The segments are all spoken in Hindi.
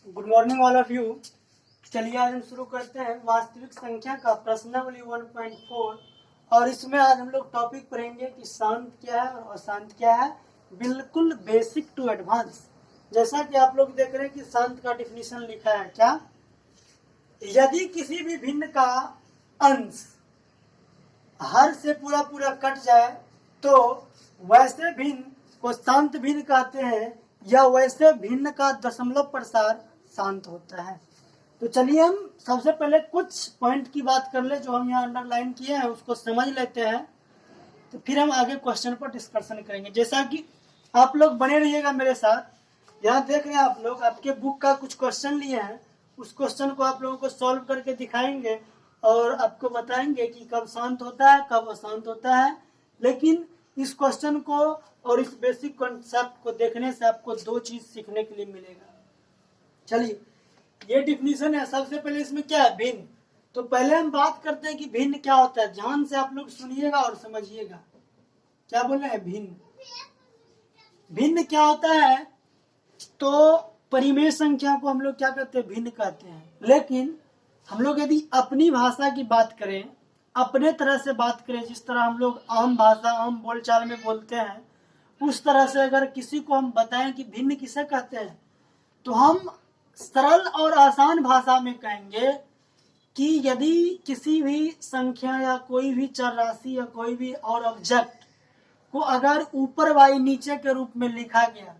Good morning all of you. चलिए आज हम शुरू करते हैं वास्तविक संख्या का प्रश्नावली 1.4 और इसमें आज हम लोग टॉपिक पढ़ेंगे कि शांत क्या है और अशांत क्या है, बिल्कुल बेसिक टू एडवांस। जैसा कि आप लोग देख रहे हैं कि शांत का डिफिनीशन लिखा है क्या, यदि किसी भी भिन्न का अंश हर से पूरा पूरा कट जाए तो वैसे भिन्न को शांत भिन्न कहते हैं या वैसे भिन्न का दशमलव प्रसार शांत होता है। तो चलिए हम सबसे पहले कुछ पॉइंट की बात कर ले जो हम यहाँ अंडरलाइन किए हैं, उसको समझ लेते हैं, तो फिर हम आगे क्वेश्चन पर डिस्कशन करेंगे। जैसा कि आप लोग बने रहिएगा मेरे साथ। यहाँ देख रहे हैं आप लोग, आपके बुक का कुछ क्वेश्चन लिए हैं, उस क्वेश्चन को आप लोगों को सॉल्व करके दिखाएंगे और आपको बताएंगे कि कब शांत होता है कब अशांत होता है। लेकिन इस क्वेश्चन को और इस बेसिक कॉन्सेप्ट को देखने से आपको दो चीज सीखने के लिए मिलेगा। चलिए ये डिफिनीशन है। सबसे पहले इसमें क्या है, भिन्न। तो पहले हम बात करते हैं कि भिन्न क्या होता है। ध्यान से आप लोग सुनिएगा और समझिएगा। क्या बोल रहे हैं, भिन्न। भिन्न क्या होता है, तो परिमेय संख्या को हम लोग क्या कहते हैं, भिन्न कहते हैं। लेकिन हम लोग यदि अपनी भाषा की बात करें, अपने तरह से बात करें, जिस तरह हम लोग आम भाषा आम बोलचाल में बोलते हैं, उस तरह से अगर किसी को हम बताएं कि भिन्न किसे कहते हैं, तो हम सरल और आसान भाषा में कहेंगे कि यदि किसी भी संख्या या कोई भी चर राशि या कोई भी और ऑब्जेक्ट को अगर ऊपर वाई नीचे के रूप में लिखा गया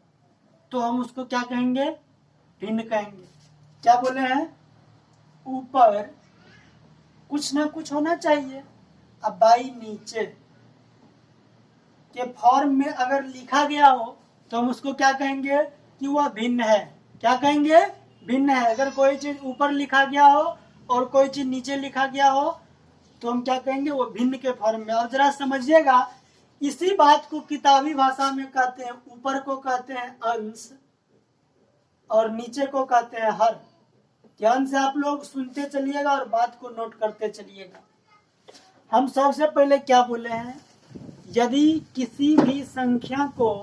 तो हम उसको क्या कहेंगे, भिन्न कहेंगे। क्या बोले हैं, ऊपर कुछ ना कुछ होना चाहिए, अब बाई नीचे के फॉर्म में अगर लिखा गया हो तो हम उसको क्या कहेंगे कि वह भिन्न है। क्या कहेंगे, भिन्न है। अगर कोई चीज ऊपर लिखा गया हो और कोई चीज नीचे लिखा गया हो तो हम क्या कहेंगे, वो भिन्न के फॉर्म में। और जरा समझिएगा, इसी बात को किताबी भाषा में कहते हैं, ऊपर को कहते हैं अंश और नीचे को कहते हैं हर। ध्यान से आप लोग सुनते चलिएगा और बात को नोट करते चलिएगा। हम सबसे पहले क्या बोले हैं, यदि किसी भी संख्या को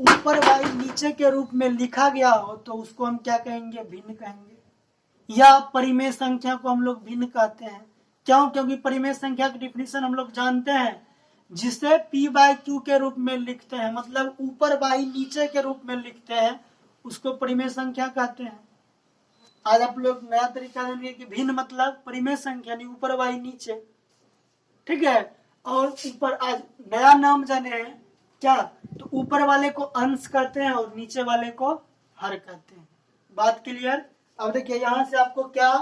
ऊपर वाई नीचे के रूप में लिखा गया हो तो उसको हम क्या कहेंगे, भिन्न कहेंगे। या परिमेय संख्या को हम लोग भिन्न कहते हैं। क्यों, क्योंकि परिमेय संख्या की डिफिनीशन हम लोग जानते हैं, जिसे p/q के रूप में लिखते हैं, मतलब ऊपर बाई नीचे के रूप में लिखते हैं, उसको परिमेय संख्या कहते हैं। आज आप लोग नया तरीका जानिए कि भिन्न मतलब परिमेय संख्या, नहीं ऊपर बाई नीचे, ठीक है। और ऊपर आज नया नाम जाने हैं क्या, तो ऊपर वाले को अंश कहते हैं और नीचे वाले को हर कहते हैं। बात क्लियर। अब देखिए यहाँ से आपको क्या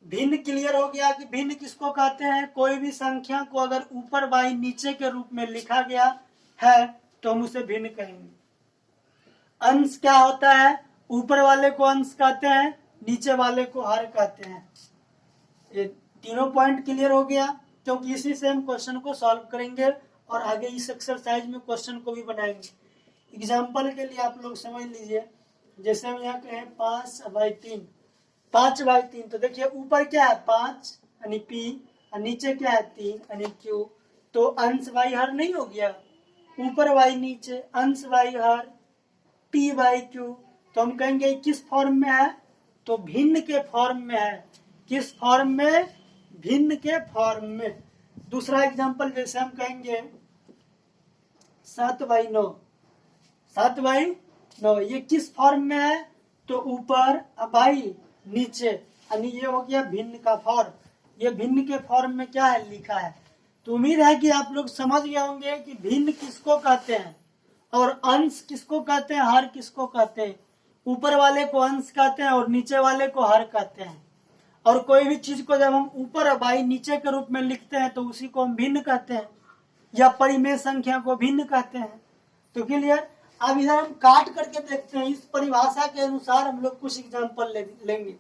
भिन्न क्लियर हो गया कि भिन्न किसको कहते हैं, कोई भी संख्या को अगर ऊपर बाई नीचे के रूप में लिखा गया है तो हम उसे भिन्न कहेंगे। अंश क्या होता है, ऊपर वाले को अंश कहते हैं, नीचे वाले को हर कहते हैं। ये तीनों पॉइंट क्लियर हो गया, क्योंकि इसी से हम क्वेश्चन को सॉल्व करेंगे और आगे इस एक्सरसाइज में क्वेश्चन को भी बनाएंगे। एग्जाम्पल के लिए आप लोग समझ लीजिए, जैसे हम यहाँ कहें 5/3, 5/3, तो देखिए ऊपर क्या है 5 यानी p और नीचे क्या है 3 यानी q। तो अंश बाई हर नहीं हो गया, ऊपर बाई नीचे, अंश बाई हर, p/q। तो हम कहेंगे किस फॉर्म में है, तो भिन्न के फॉर्म में है। किस फॉर्म में, भिन्न के फॉर्म में। दूसरा एग्जांपल जैसे हम कहेंगे 7/9, 7/9, ये किस फॉर्म में है, तो ऊपर बाई नीचे, यानी ये हो गया भिन्न का फॉर्म। ये भिन्न के फॉर्म में क्या है, लिखा है। तो उम्मीद है कि आप लोग समझ गए होंगे कि भिन्न किसको कहते हैं और अंश किसको कहते हैं, हर किसको कहते हैं। ऊपर वाले को अंश कहते हैं और नीचे वाले को हर कहते हैं। और कोई भी चीज को जब हम ऊपर और बाई नीचे के रूप में लिखते हैं तो उसी को हम भिन्न कहते हैं, या परिमेय संख्या को भिन्न कहते हैं। तो क्लियर। अब इधर हम काट करके देखते हैं, इस परिभाषा के अनुसार हम लोग कुछ एग्जाम्पल लेंगे।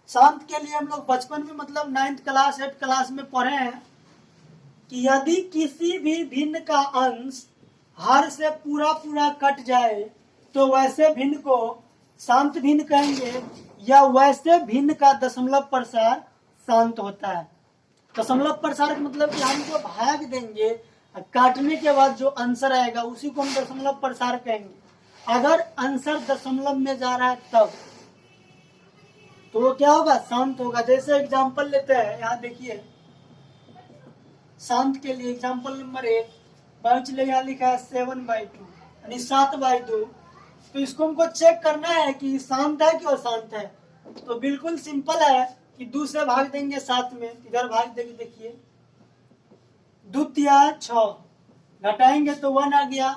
शांत के लिए हम लोग बचपन में मतलब 9th क्लास 8th क्लास में पढ़े हैं कि यदि किसी भी भिन्न का अंश हर से पूरा पूरा कट जाए तो वैसे भिन्न को शांत भिन्न कहेंगे, या वैसे भिन्न का दशमलव प्रसार शांत होता है। दशमलव प्रसार का मतलब कि हम जो भाग देंगे, काटने के बाद जो आंसर आएगा उसी को हम दशमलव प्रसार कहेंगे। अगर आंसर दशमलव में जा रहा है तब तो वो क्या होगा, शांत होगा। जैसे एग्जाम्पल लेते हैं, यहाँ देखिए शांत के लिए एग्जाम्पल नंबर 1, बायो यहाँ लिखा है 7/2 यानी 7/2। तो इसको हमको चेक करना है कि शांत है कि अशांत है। तो बिल्कुल सिंपल है कि 2 से भाग देंगे 7 में, इधर भाग देंगे, देखिए 2 तिया 6, घटाएंगे तो 1 आ गया।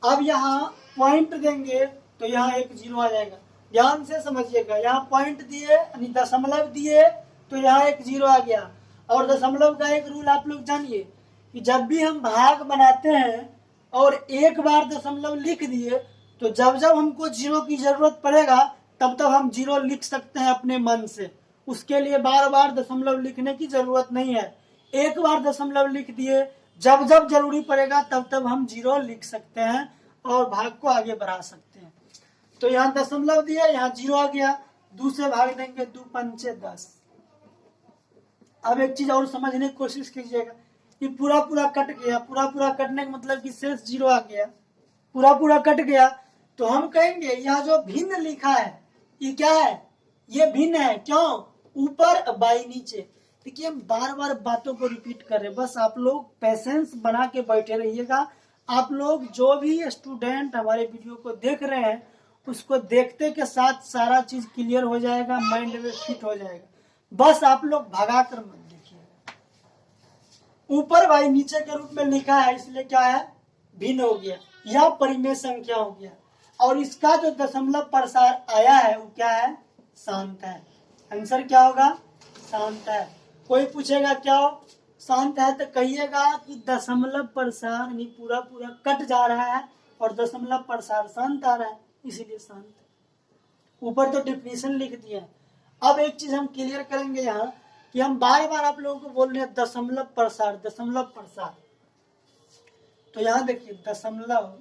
अब यहाँ पॉइंट देंगे तो यहाँ एक 0 आ जाएगा। ध्यान से समझिएगा, यहाँ पॉइंट दिए यानी दशमलव दिए तो यहाँ एक 0 आ गया। और दशमलव का एक रूल आप लोग जानिए कि जब भी हम भाग बनाते हैं और एक बार दशमलव लिख दिए तो जब जब हमको 0 की जरूरत पड़ेगा तब तब हम 0 लिख सकते हैं अपने मन से। उसके लिए बार बार दशमलव लिखने की जरूरत नहीं है। एक बार दशमलव लिख दिए, जब जब जरूरी पड़ेगा तब तब हम 0 लिख सकते हैं और भाग को आगे बढ़ा सकते हैं। तो यहाँ दशमलव दिया, यहाँ 0 आ गया, 2 से भाग देंगे 2 पंचे 10। अब एक चीज और समझने की कोशिश कीजिएगा कि पूरा पूरा कट गया, पूरा पूरा कटने का मतलब कि शेष 0 आ गया, पूरा पूरा कट गया। तो हम कहेंगे यह जो भिन्न लिखा है ये क्या है, ये भिन्न है। क्यों, ऊपर बाई नीचे। देखिए हम बार बार बातों को रिपीट कर रहे हैं, बस आप लोग पेशेंस बना के बैठे रहिएगा। आप लोग जो भी स्टूडेंट हमारे वीडियो को देख रहे हैं उसको देखते के साथ सारा चीज क्लियर हो जाएगा, माइंड में फिट हो जाएगा। बस आप लोग भगा कर मत देखिएगा। ऊपर बाई नीचे के रूप में लिखा है इसलिए क्या है, भिन्न हो गया, यह परिमेय संख्या हो गया। और इसका जो दशमलव प्रसार आया है वो क्या है, शांत है। आंसर क्या होगा, शांत है। कोई पूछेगा क्या शांत है तो कहिएगा कि दशमलव प्रसार यानी पूरा पूरा कट जा रहा है और दशमलव प्रसार शांत आ रहा है, इसीलिए शांत है। ऊपर तो डिफिनीशन लिख दिया। अब एक चीज हम क्लियर करेंगे यहाँ कि हम बार बार आप लोगों को बोल रहे हैं दशमलव प्रसार, दशमलव प्रसार। तो यहाँ देखिए दशमलव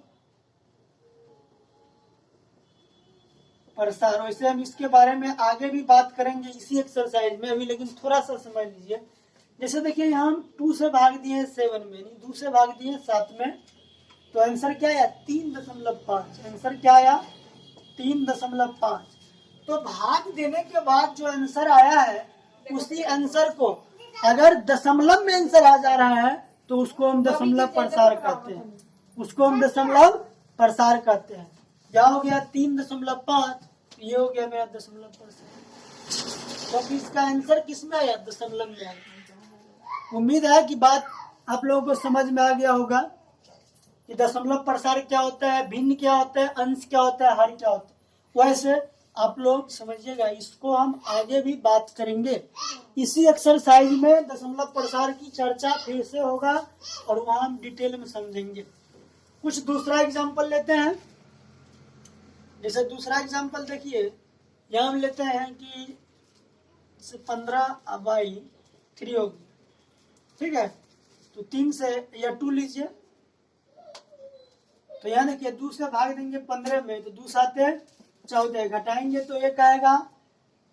प्रसार, वैसे हम इसके बारे में आगे भी बात करेंगे इसी एक्सरसाइज में अभी, लेकिन थोड़ा सा समझ लीजिए। जैसे देखिए यहाँ हम 2 से भाग दिए 7 में, 2 से भाग दिए 7 में, तो आंसर क्या आया 3.5। आंसर क्या आया 3.5। तो भाग देने के बाद जो आंसर आया है उसी आंसर को अगर दशमलव में आंसर आ जा रहा है तो उसको हम दशमलव प्रसार कहते हैं, उसको हम दशमलव प्रसार कहते हैं। क्या हो गया 3.5, ये हो गया मेरा दशमलव प्रसार। तो इसका आंसर किस में आया, दशमलव में आया। उम्मीद है कि बात आप लोगों को समझ में आ गया होगा कि दशमलव प्रसार क्या होता है, भिन्न क्या होता है, अंश क्या होता है, हर क्या होता है। वैसे आप लोग समझिएगा, इसको हम आगे भी बात करेंगे। इसी एक्सरसाइज में दशमलव प्रसार की चर्चा फिर से होगा और वहां हम डिटेल में समझेंगे। कुछ दूसरा एग्जांपल लेते हैं। जैसे दूसरा एग्जांपल देखिए, यहाँ हम लेते हैं कि 15/3 होगी, ठीक है। तो 3 से या 2 लीजिए, तो यहाँ देखिए 2 से भाग देंगे 15 में तो 2 साते 14, घटाएंगे तो 1 आएगा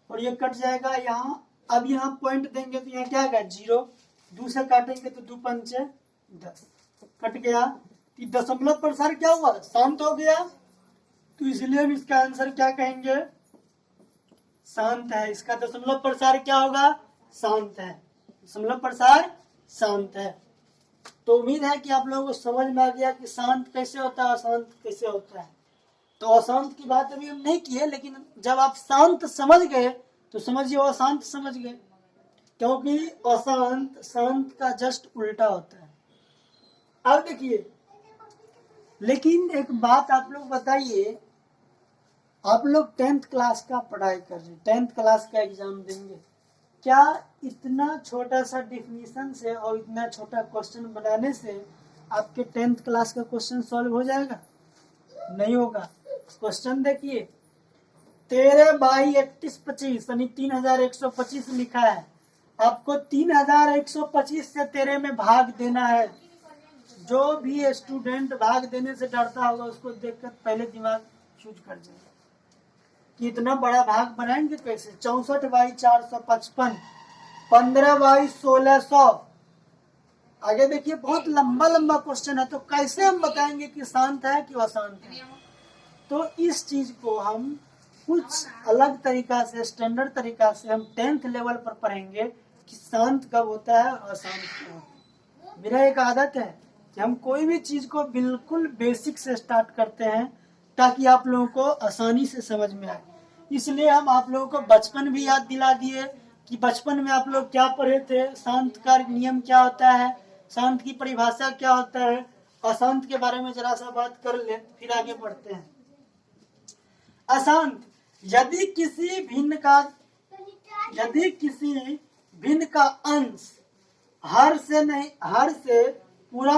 और ये कट जाएगा यहाँ। अब यहाँ पॉइंट देंगे तो यहाँ क्या आएगा 0, 2 से काटेंगे तो 2 पंचे 10, कट गया। दशमलव प्रसार क्या हुआ, शांत हो गया। तो इसलिए हम इसका आंसर क्या कहेंगे, शांत है। इसका दशमलव प्रसार क्या होगा, शांत है। दशमलव प्रसार शांत है। तो उम्मीद है कि आप लोगों को समझ में आ गया कि शांत कैसे होता है, अशांत कैसे होता है। तो अशांत की बात अभी हम नहीं की है, लेकिन जब आप शांत समझ गए तो समझिए अशांत समझ गए, क्योंकि अशांत शांत का जस्ट उल्टा होता है। अब देखिए, लेकिन एक बात आप लोग बताइए, आप लोग 10th क्लास का पढ़ाई कर रहे हैं, 10th क्लास का एग्जाम देंगे, क्या इतना छोटा सा डिफिनीशन से और इतना छोटा क्वेश्चन बनाने से आपके 10th क्लास का क्वेश्चन सॉल्व हो जाएगा? नहीं होगा। क्वेश्चन देखिए, 13/3125 यानी 3125 लिखा है। आपको 3125 से 13 में भाग देना है। जो भी स्टूडेंट भाग देने से डरता होगा उसको देखकर पहले दिमाग चूज कर जाएगा कि इतना बड़ा भाग बनाएंगे कैसे। 64/455, 15/1600। आगे देखिए बहुत लंबा लंबा क्वेश्चन है, तो कैसे हम बताएंगे कि शांत है कि अशांत है। तो इस चीज को हम कुछ अलग तरीका से, स्टैंडर्ड तरीका से हम 10th लेवल पर पढ़ेंगे कि शांत कब होता है और अशांत कब होता है। मेरा एक आदत है कि हम कोई भी चीज को बिल्कुल बेसिक से स्टार्ट करते हैं ताकि आप लोगों को आसानी से समझ में आए। इसलिए हम आप लोगों को बचपन भी याद दिला दिए कि बचपन में आप लोग क्या पढ़े थे, शांत का नियम क्या होता है, शांत की परिभाषा क्या होता है, अशांत के बारे में जरा सा बात कर ले, फिर आगे बढ़ते हैं। अशांत, यदि किसी भिन्न का अंश हर से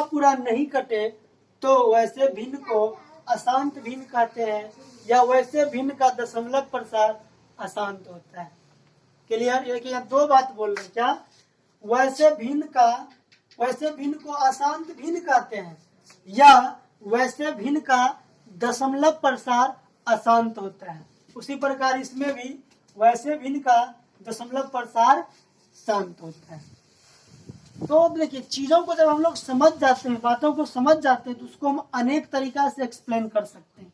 पूरा नहीं कटे तो वैसे भिन्न को अशांत भिन्न कहते हैं, या वैसे भिन्न का दशमलव प्रसार अशांत होता है। क्लियर? एक यहाँ दो बात बोल रहे, क्या वैसे भिन्न को अशांत भिन्न कहते हैं, या वैसे भिन्न का दशमलव प्रसार अशांत होता है। उसी प्रकार इसमें भी वैसे भिन्न का दशमलव प्रसार शांत होता है। तो देखिए, चीजों को जब हम लोग समझ जाते हैं, बातों को समझ जाते हैं, तो उसको हम अनेक तरीका से एक्सप्लेन कर सकते हैं,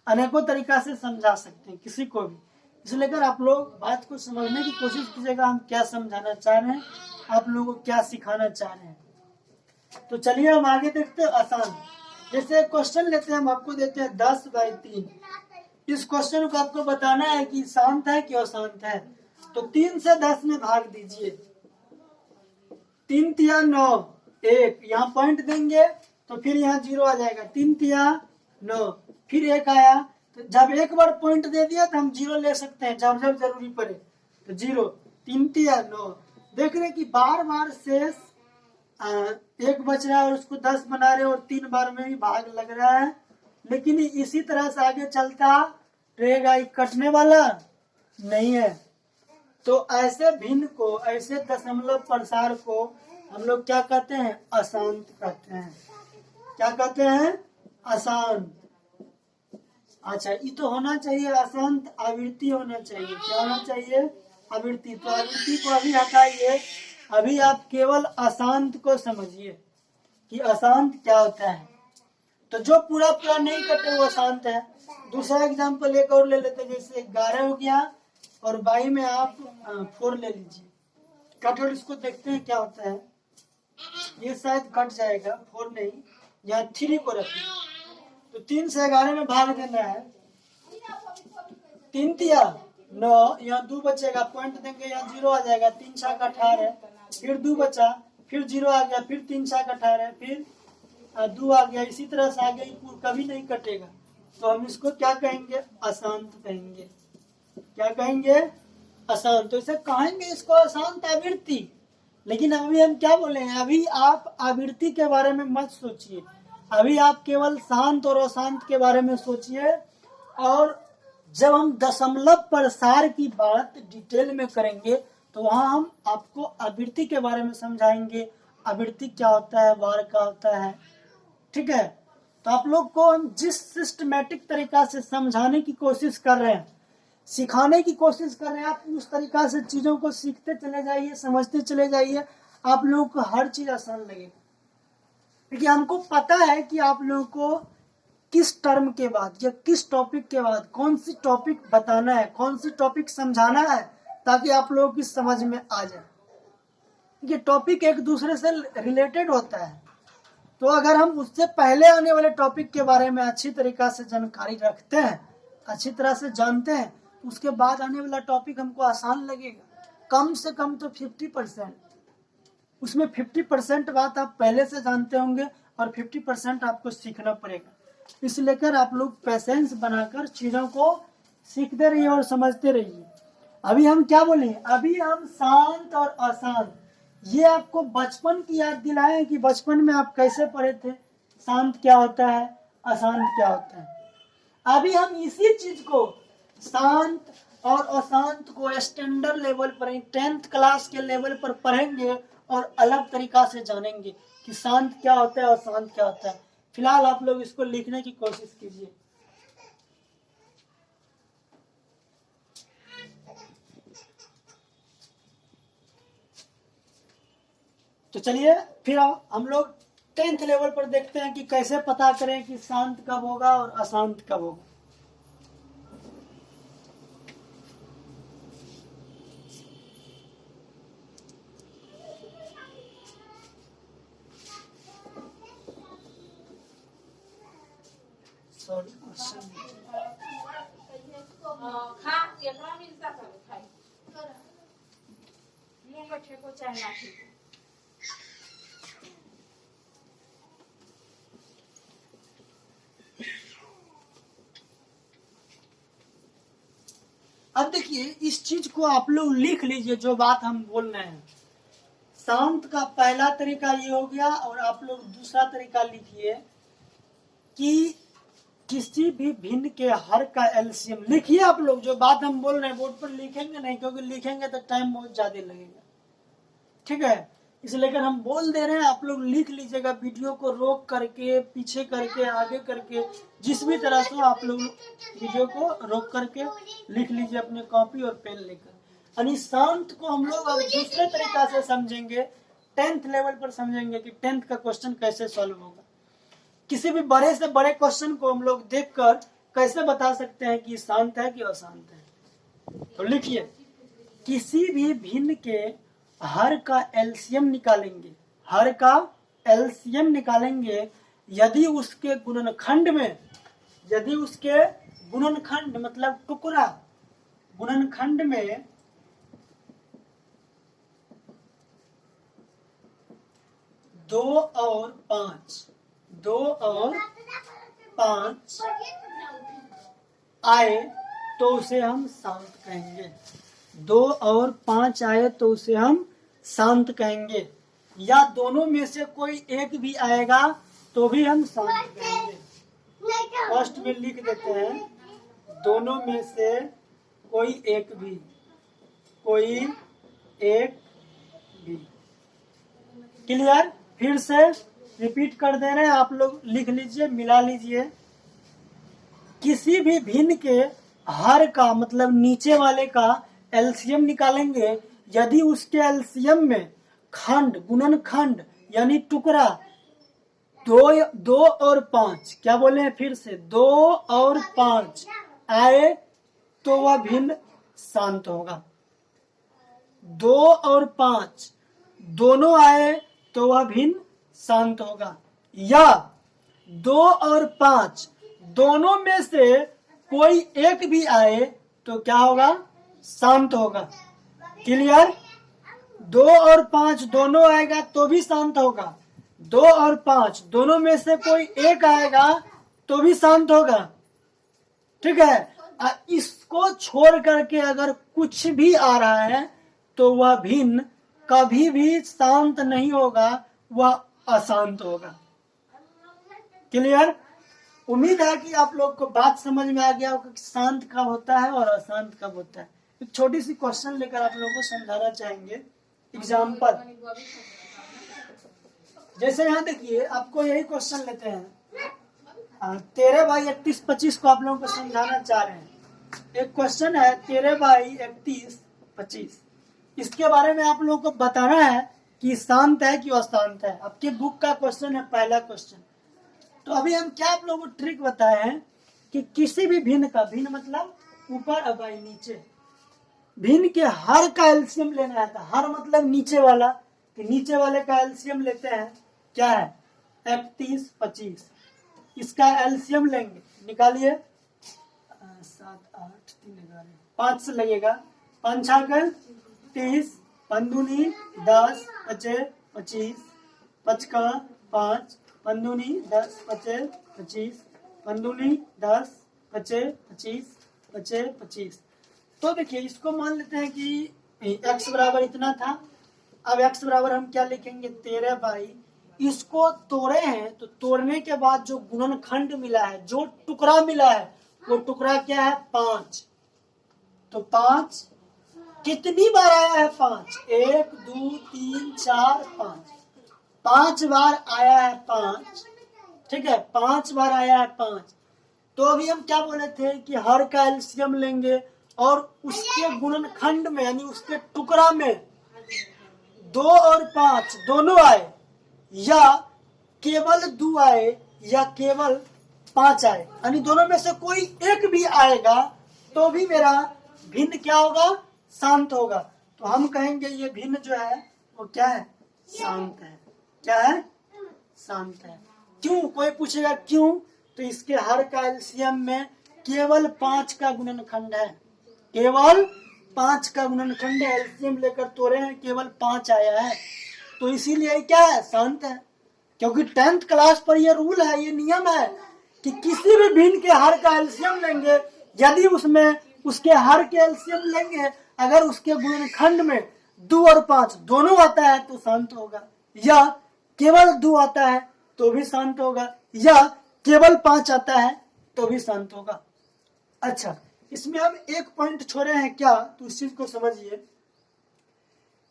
अनेकों तरीका से समझा सकते हैं किसी को भी। इसलिए अगर आप लोग बात को समझने की कोशिश कीजिएगा, हम क्या समझाना चाह रहे हैं, आप लोगों को क्या सिखाना चाह रहे हैं। तो चलिए हम आगे देखते हैं। आसान, जैसे क्वेश्चन लेते हैं, हम आपको देते हैं 10/3। इस क्वेश्चन को आपको बताना है कि शांत है कि अशांत है। तो 3 से 10 में भाग दीजिए। 3 तिया 9, 1 यहाँ पॉइंट देंगे तो फिर यहाँ 0 आ जाएगा। 3 तिया 9, फिर 1 आया, तो जब एक बार पॉइंट दे दिया तो हम 0 ले सकते हैं, जब जरूरी पड़े तो 0। 3 तिया 9, देख रहे कि बार बार शेष 1 बच रहा है और उसको 10 बना रहे, और 3 बार में भी भाग लग रहा है। लेकिन इसी तरह से आगे चलता रहेगा, कटने वाला नहीं है। तो ऐसे भिन्न को, ऐसे दशमलव प्रसार को हम लोग क्या कहते हैं? अशांत कहते हैं। क्या कहते हैं? अशांत। अच्छा, ये तो होना चाहिए अशांत, आवृत्ति होना चाहिए। क्या होना चाहिए? आवृत्ति। तो आवृत्ति को अभी हटाइए, अभी आप केवल अशांत को समझिए कि अशांत क्या होता है। तो जो पूरा नहीं कटे वो अशांत है। दूसरा एग्जाम्पल एक और ले लेते हैं, जैसे 11 हो गया और 22 में आप 4 ले लीजिए। कट, और इसको देखते हैं क्या होता है। ये शायद कट जाएगा, 4 नहीं, यहाँ 3 को रखिए। तो 3 से 11 में भाग देना है। 3 तिया 9, यहाँ 2 बचेगा, पॉइंट देंगे, यहाँ 0 आ जाएगा। 3 छक 18, फिर 2 बचा, फिर 0 आ गया, फिर 3 छक 18, फिर 2 आ गया। इसी तरह से आगे कभी नहीं कटेगा। तो हम इसको क्या कहेंगे? अशांत कहेंगे। क्या कहेंगे? अशांत। तो इसे कहेंगे इसको अशांत आवृत्ति। लेकिन अभी हम क्या बोले हैं? अभी आप आवृत्ति के बारे में मत सोचिए, अभी आप केवल शांत और अशांत के बारे में सोचिए। और जब हम दशमलव प्रसार की बात डिटेल में करेंगे तो वहां हम आपको आवृत्ति के बारे में समझाएंगे, आवृत्ति क्या होता है, वार क्या होता है। ठीक है? तो आप लोग को हम जिस सिस्टमेटिक तरीका से समझाने की कोशिश कर रहे हैं, सिखाने की कोशिश कर रहे हैं, आप उस तरीका से चीजों को सीखते चले जाइए, समझते चले जाइए, आप लोगों को हर चीज आसान लगेगी। क्योंकि हमको पता है कि आप लोगों को किस टर्म के बाद या किस टॉपिक के बाद कौन सी टॉपिक बताना है, कौन सी टॉपिक समझाना है, ताकि आप लोगों की समझ में आ जाए। ये टॉपिक एक दूसरे से रिलेटेड होता है। तो अगर हम उससे पहले आने वाले टॉपिक के बारे में अच्छी तरीका से जानकारी रखते हैं, अच्छी तरह से जानते हैं, उसके बाद आने वाला टॉपिक हमको आसान लगेगा। कम से कम तो 50%, उसमें 50% बात आप पहले से जानते होंगे और 50% आपको सीखना पड़ेगा। इसलिए कर आप लोग पेशेंस बनाकर चीजों को सीखते रहिए और समझते रहिए। अभी हम क्या बोले? अभी हम शांत और अशांत, ये आपको बचपन की याद दिलाएं कि बचपन में आप कैसे पढ़े थे, शांत क्या होता है, अशांत क्या होता है। अभी हम इसी चीज को, शांत और अशांत को स्टैंडर्ड लेवल पर, 10th क्लास के लेवल पर पढ़ेंगे और अलग तरीका से जानेंगे कि शांत क्या होता है और अशांत क्या होता है। फिलहाल आप लोग इसको लिखने की कोशिश कीजिए। तो चलिए फिर हम लोग 10th लेवल पर देखते हैं कि कैसे पता करें कि शांत कब होगा और अशांत कब होगा। सॉरी क्वेश्चन खा एकरा मिलता था खाई मुंह में ठेको चाहे ना ठेको। अब देखिए इस चीज को आप लोग लिख लीजिए जो बात हम बोल रहे हैं। शांत का पहला तरीका ये हो गया और आप लोग दूसरा तरीका लिखिए कि किसी भी भिन्न के हर का एलसीएम लिखिए। आप लोग जो बात हम बोल रहे हैं बोर्ड पर लिखेंगे नहीं, क्योंकि लिखेंगे तो टाइम बहुत ज्यादा लगेगा, ठीक है। इसलिए अगर हम बोल दे रहे हैं आप लोग लिख लीजिएगा, वीडियो को रोक करके, पीछे करके, आगे करके, जिस भी तरह से आप लोग वीडियो को रोक करके लिख लीजिए अपने कॉपी और पेन लेकर। यानी शांत को हम लोग अब दूसरे तरीका से समझेंगे, 10th लेवल पर समझेंगे कि 10th का क्वेश्चन कैसे सॉल्व होगा। किसी भी बड़े से बड़े क्वेश्चन को हम लोग देखकर कैसे बता सकते हैं कि शांत है कि अशांत है। तो लिखिए, किसी भी भिन्न के हर का एलसीएम निकालेंगे, हर का एलसीएम निकालेंगे यदि उसके गुणनखंड में, यदि उसके गुणनखंड मतलब टुकड़ा, गुणनखंड में 2 और 5 आए तो उसे हम शांत कहेंगे। 2 और 5 आए तो उसे हम शांत कहेंगे, या दोनों में से कोई एक भी आएगा तो भी हम शांत कहेंगे। फर्स्ट में लिख देते हैं, दोनों में से कोई एक भी, कोई एक भी। क्लियर? फिर से रिपीट कर दे रहे हैं, आप लोग लिख लीजिए, मिला लीजिए। किसी भी भिन्न के हर का मतलब नीचे वाले का एलसीएम निकालेंगे यदि उसके एलसीएम में खंड, गुणनखंड यानी टुकड़ा 2 और 5, क्या बोले हैं फिर से, 2 और 5 आए तो वह भिन्न शांत होगा। 2 और 5 दोनों आए तो वह भिन्न शांत होगा, या 2 और 5 दोनों में से कोई एक भी आए तो क्या होगा, शांत होगा। क्लियर? 2 और 5 दोनों आएगा तो भी शांत होगा, 2 और 5 दोनों में से कोई एक आएगा तो भी शांत होगा, ठीक है। इसको छोड़ करके अगर कुछ भी आ रहा है तो वह भिन्न कभी भी शांत नहीं होगा, वह अशांत होगा। क्लियर? उम्मीद है कि आप लोग को बात समझ में आ गया होगा कि शांत कब होता है और अशांत कब होता है। एक छोटी सी क्वेश्चन लेकर आप लोगों को समझाना चाहेंगे। एग्जाम्पल, जैसे यहाँ देखिए, आपको यही क्वेश्चन लेते हैं, 13/31-25 को आप लोगों को समझाना चाह रहे हैं। एक क्वेश्चन है 13/31-25, इसके बारे में आप लोगों को बताना है कि शांत है कि अशांत है। आपके बुक का क्वेश्चन है, पहला क्वेश्चन। तो अभी हम क्या आप लोगों को ट्रिक बताए हैं कि किसी भी भिन्न का, भिन्न मतलब ऊपर और नीचे, भिन्न के हर का एलसीएम लेना है। हर मतलब नीचे वाला, तो नीचे वाले का एलसीएम लेते हैं, क्या है 31-25, इसका एलसीएम लेंगे, निकालिए। 7, 8, 3, 11, 5 से लगेगा, 5 छाकर 30, 5 दूनी 10, 25, 25, 5 का 5, 5 दूनी 10, 25, 25, 5 दूनी 10, 25, 25, 25, 25। तो देखिए इसको मान लेते हैं कि x बराबर इतना था। अब x बराबर हम क्या लिखेंगे, 13/, इसको तोड़े हैं तो तोड़ने के बाद जो गुणनखंड मिला है, जो टुकड़ा मिला है, वो टुकड़ा क्या है, 5। तो 5 कितनी बार आया है, 5, 1, 2, 3, 4, 5, 5 बार आया है 5, ठीक है, 5 बार आया है 5। तो अभी हम क्या बोले थे कि हर का एलसीएम लेंगे और उसके गुणनखंड में यानी उसके टुकड़ा में 2 और 5 दोनों आए, या केवल 2 आए या केवल 5 आए, यानी दोनों में से कोई एक भी आएगा तो भी मेरा भिन्न क्या होगा, शांत होगा। तो हम कहेंगे ये भिन्न जो है वो क्या है, शांत है। क्या है, शांत है। क्यों, कोई पूछेगा क्यों, तो तो इसके हर का एलसीएम में केवल 5 का गुणनखंड है, केवल 5 का गुणनखंड है। एलसीएम लेकर तोड़े हैं, केवल 5 आया है, तो इसीलिए क्या है, शांत है। क्योंकि 10th क्लास पर ये रूल है, ये नियम है कि किसी भी भिन्न के हर का एलसीएम लेंगे, यदि उसमें उसके हर के एलसीएम लेंगे, अगर उसके गुणनखंड में 2 और 5 दोनों आता है तो शांत होगा, या केवल 2 आता है तो भी शांत होगा, या केवल 5 आता है तो भी शांत होगा। अच्छा, इसमें हम एक पॉइंट छोड़े हैं क्या, तो इस चीज को समझिए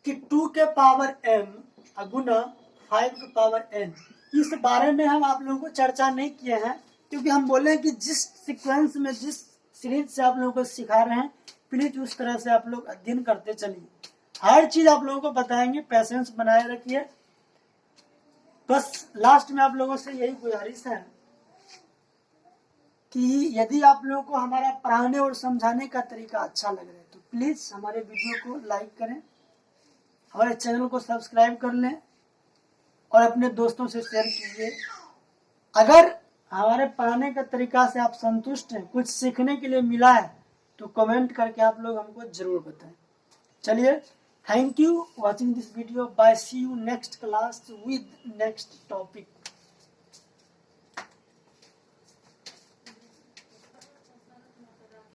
कि 2 के पावर m गुना 5 के पावर n, इस बारे में हम आप लोगों को चर्चा नहीं किए हैं, क्योंकि हम बोले कि जिस सीक्वेंस में, जिस सीरीज से आप लोगों को सिखा रहे हैं, प्लीज उस तरह से आप लोग अध्ययन करते चलिए। हर चीज आप लोगों को बताएंगे, पैसेंस बनाए रखिए। बस लास्ट में आप लोगों से यही गुजारिश है कि यदि आप लोगों को हमारा पढ़ाने और समझाने का तरीका अच्छा लग रहा है तो प्लीज हमारे वीडियो को लाइक करें, हमारे चैनल को सब्सक्राइब कर लें और अपने दोस्तों से शेयर कीजिए। अगर हमारे पढ़ाने का तरीका से आप संतुष्ट हैं, कुछ सीखने के लिए मिला है, तो कमेंट करके आप लोग हमको जरूर बताएं। चलिए, thank you watching this video, bye, see you next class with next topic.